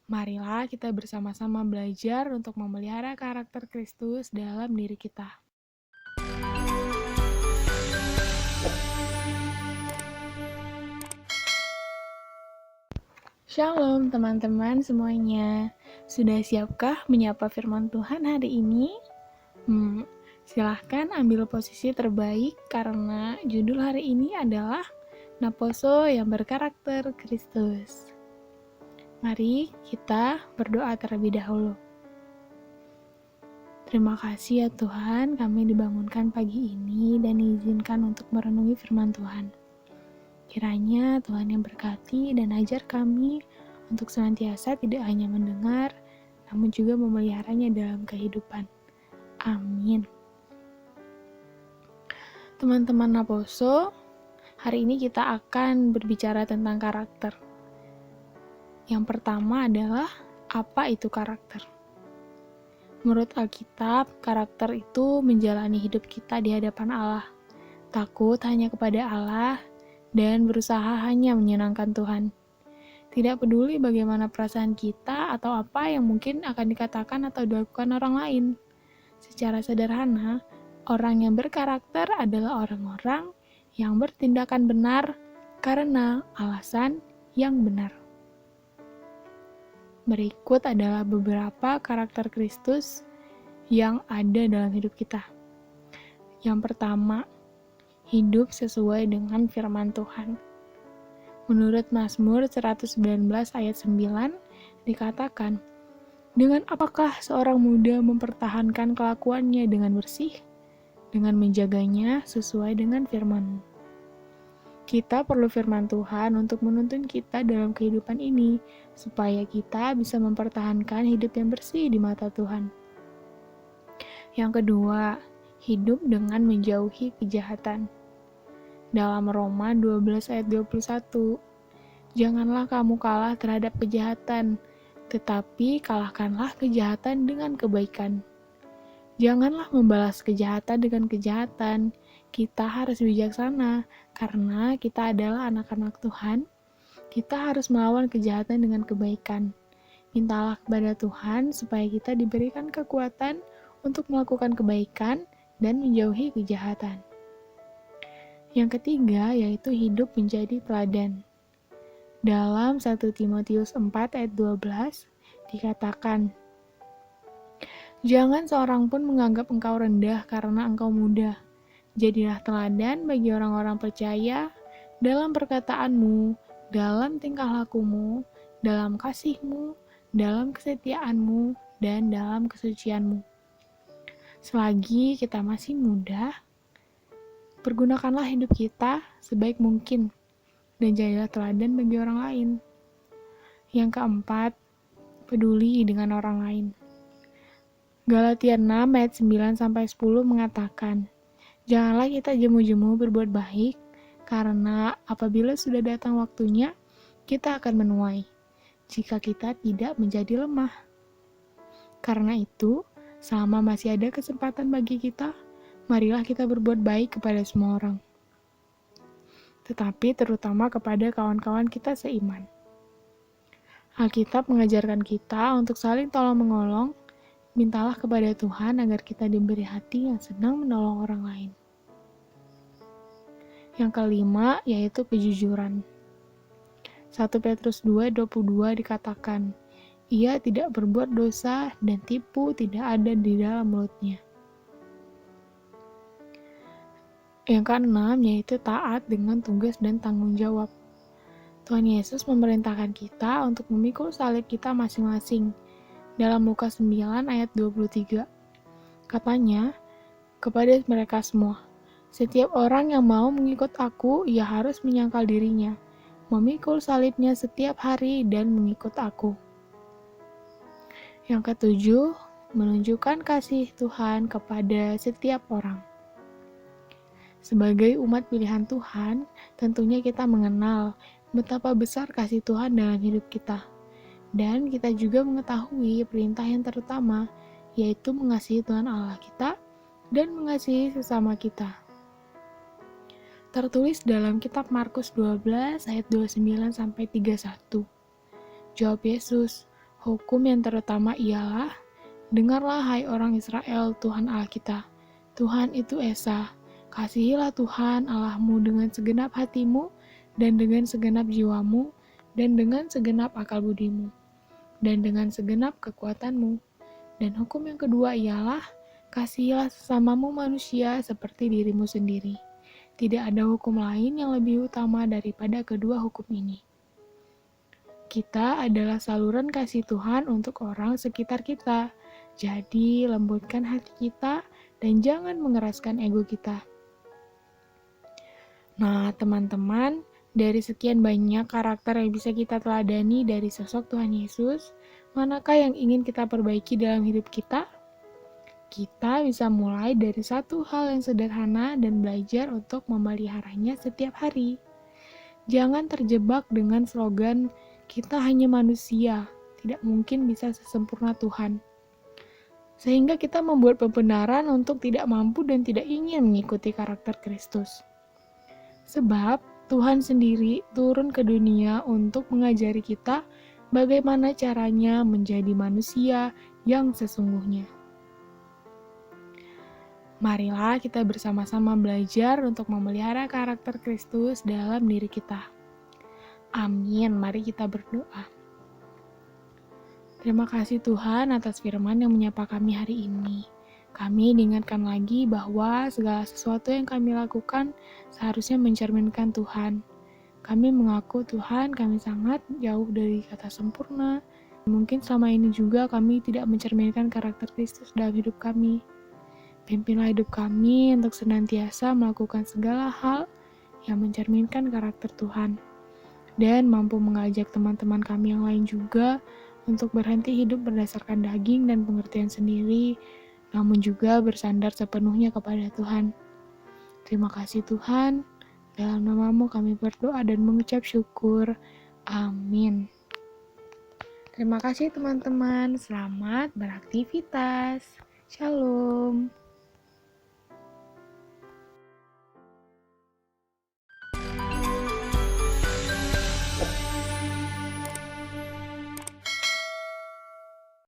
Marilah kita bersama-sama belajar untuk memelihara karakter Kristus dalam diri kita. Shalom teman-teman semuanya. Sudah siapkah menyapa firman Tuhan hari ini? Silahkan ambil posisi terbaik karena judul hari ini adalah Naposo yang berkarakter Kristus. Mari kita berdoa terlebih dahulu. Terima kasih ya Tuhan, kami dibangunkan pagi ini dan diizinkan untuk merenungi firman Tuhan. Kiranya Tuhan yang berkati dan ajar kami untuk senantiasa tidak hanya mendengar, namun juga memeliharanya dalam kehidupan. Amin. Teman-teman Naposo, hari ini kita akan berbicara tentang karakter. Yang pertama adalah, apa itu karakter? Menurut Alkitab, karakter itu menjalani hidup kita di hadapan Allah, takut hanya kepada Allah, dan berusaha hanya menyenangkan Tuhan. Tidak peduli bagaimana perasaan kita atau apa yang mungkin akan dikatakan atau dilakukan orang lain. Secara sederhana, orang yang berkarakter adalah orang-orang yang bertindakan benar karena alasan yang benar. Berikut adalah beberapa karakter Kristus yang ada dalam hidup kita. Yang pertama, hidup sesuai dengan firman Tuhan. Menurut Mazmur 119 ayat 9 dikatakan, dengan apakah seorang muda mempertahankan kelakuannya dengan bersih? Dengan menjaganya sesuai dengan firman. Kita perlu firman Tuhan untuk menuntun kita dalam kehidupan ini, supaya kita bisa mempertahankan hidup yang bersih di mata Tuhan. Yang kedua, hidup dengan menjauhi kejahatan. Dalam Roma 12 ayat 21, janganlah kamu kalah terhadap kejahatan, tetapi kalahkanlah kejahatan dengan kebaikan. Janganlah membalas kejahatan dengan kejahatan. Kita harus bijaksana, karena kita adalah anak-anak Tuhan. Kita harus melawan kejahatan dengan kebaikan. Mintalah kepada Tuhan supaya kita diberikan kekuatan untuk melakukan kebaikan dan menjauhi kejahatan. Yang ketiga, yaitu hidup menjadi teladan. Dalam 1 Timotius 4 ayat 12, dikatakan, jangan seorang pun menganggap engkau rendah karena engkau muda. Jadilah teladan bagi orang-orang percaya dalam perkataanmu, dalam tingkah lakumu, dalam kasihmu, dalam kesetiaanmu, dan dalam kesucianmu. Selagi kita masih muda, pergunakanlah hidup kita sebaik mungkin dan jadilah teladan bagi orang lain. Yang keempat, peduli dengan orang lain. Galatia 6 ayat 9-10 mengatakan, janganlah kita jemu-jemu berbuat baik, karena apabila sudah datang waktunya, kita akan menuai, jika kita tidak menjadi lemah. Karena itu, selama masih ada kesempatan bagi kita, marilah kita berbuat baik kepada semua orang. Tetapi terutama kepada kawan-kawan kita seiman. Alkitab mengajarkan kita untuk saling tolong-menolong. Mintalah kepada Tuhan agar kita diberi hati yang senang menolong orang lain. Yang kelima, yaitu kejujuran. 1 Petrus 2:22 dikatakan, ia tidak berbuat dosa dan tipu tidak ada di dalam mulutnya. Yang keenam, yaitu taat dengan tugas dan tanggung jawab. Tuhan Yesus memerintahkan kita untuk memikul salib kita masing-masing. Dalam Lukas 9 ayat 23, katanya, kepada mereka semua, setiap orang yang mau mengikut aku, ia harus menyangkal dirinya, memikul salibnya setiap hari dan mengikut aku. Yang ketujuh, menunjukkan kasih Tuhan kepada setiap orang. Sebagai umat pilihan Tuhan, tentunya kita mengenal betapa besar kasih Tuhan dalam hidup kita. Dan kita juga mengetahui perintah yang terutama, yaitu mengasihi Tuhan Allah kita dan mengasihi sesama kita. Tertulis dalam kitab Markus 12 ayat 29-31. Jawab Yesus, Hukum yang terutama ialah, dengarlah hai orang Israel, Tuhan Allah kita. Tuhan itu Esa. Kasihilah Tuhan Allahmu dengan segenap hatimu, dan dengan segenap jiwamu, dan dengan segenap akal budimu, dan dengan segenap kekuatanmu. Dan hukum yang kedua ialah, kasihilah sesamamu manusia seperti dirimu sendiri. Tidak ada hukum lain yang lebih utama daripada kedua hukum ini. Kita adalah saluran kasih Tuhan untuk orang sekitar kita. Jadi, lembutkan hati kita dan jangan mengeraskan ego kita. Nah, teman-teman, dari sekian banyak karakter yang bisa kita teladani dari sosok Tuhan Yesus, manakah yang ingin kita perbaiki dalam hidup kita? Kita bisa mulai dari satu hal yang sederhana dan belajar untuk memeliharanya setiap hari. Jangan terjebak dengan slogan, kita hanya manusia, tidak mungkin bisa sesempurna Tuhan. Sehingga kita membuat pembenaran untuk tidak mampu dan tidak ingin mengikuti karakter Kristus. Sebab Tuhan sendiri turun ke dunia untuk mengajari kita bagaimana caranya menjadi manusia yang sesungguhnya. Marilah kita bersama-sama belajar untuk memelihara karakter Kristus dalam diri kita. Amin. Mari kita berdoa. Terima kasih Tuhan atas firman yang menyapa kami hari ini. Kami diingatkan lagi bahwa segala sesuatu yang kami lakukan seharusnya mencerminkan Tuhan. Kami mengaku Tuhan, kami sangat jauh dari kata sempurna. Mungkin selama ini juga kami tidak mencerminkan karakter Kristus dalam hidup kami. Pimpinlah hidup kami untuk senantiasa melakukan segala hal yang mencerminkan karakter Tuhan. Dan mampu mengajak teman-teman kami yang lain juga untuk berhenti hidup berdasarkan daging dan pengertian sendiri, namun juga bersandar sepenuhnya kepada Tuhan. Terima kasih Tuhan, dalam nama-Mu kami berdoa dan mengucap syukur. Amin. Terima kasih teman-teman, selamat beraktivitas. Shalom.